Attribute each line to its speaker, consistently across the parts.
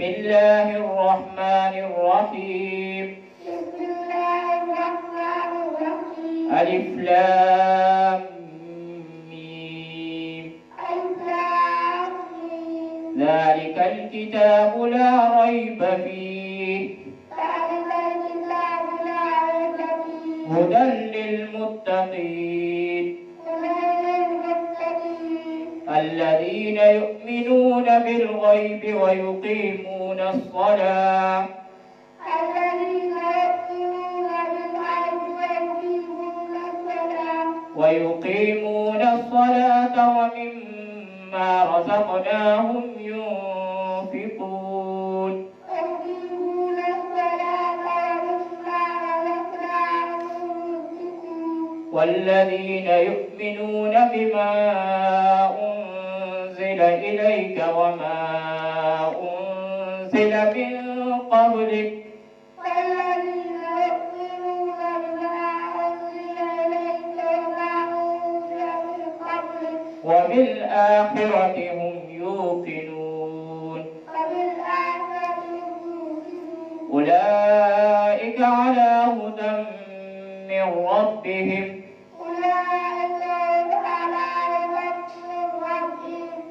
Speaker 1: الله الرحمن الرحيم. ألف لام ميم. ذلك الكتاب لا ريب فيه هدى للمتقين الذين يؤمنون بالغيب ويقيمون الصلاة ومما رزقناهم ينفقون والذين يؤمنون بما أنزل إليك وما أنزل من قبلك وبالآخرة هم يوقنون أولئك على هدى من ربهم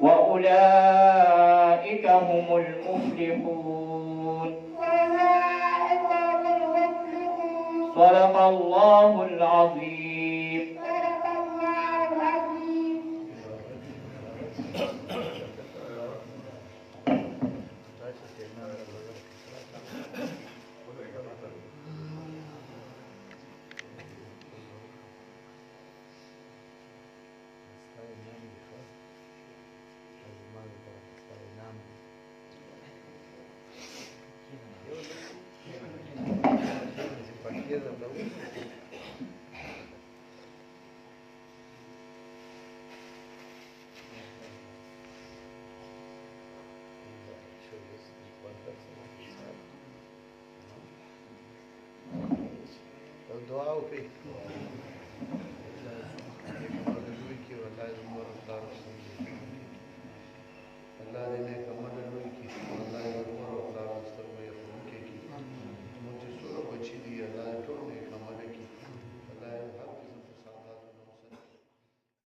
Speaker 1: وأولئك هم المفلحون. صدق الله العظيم.
Speaker 2: دعاء فيه Allah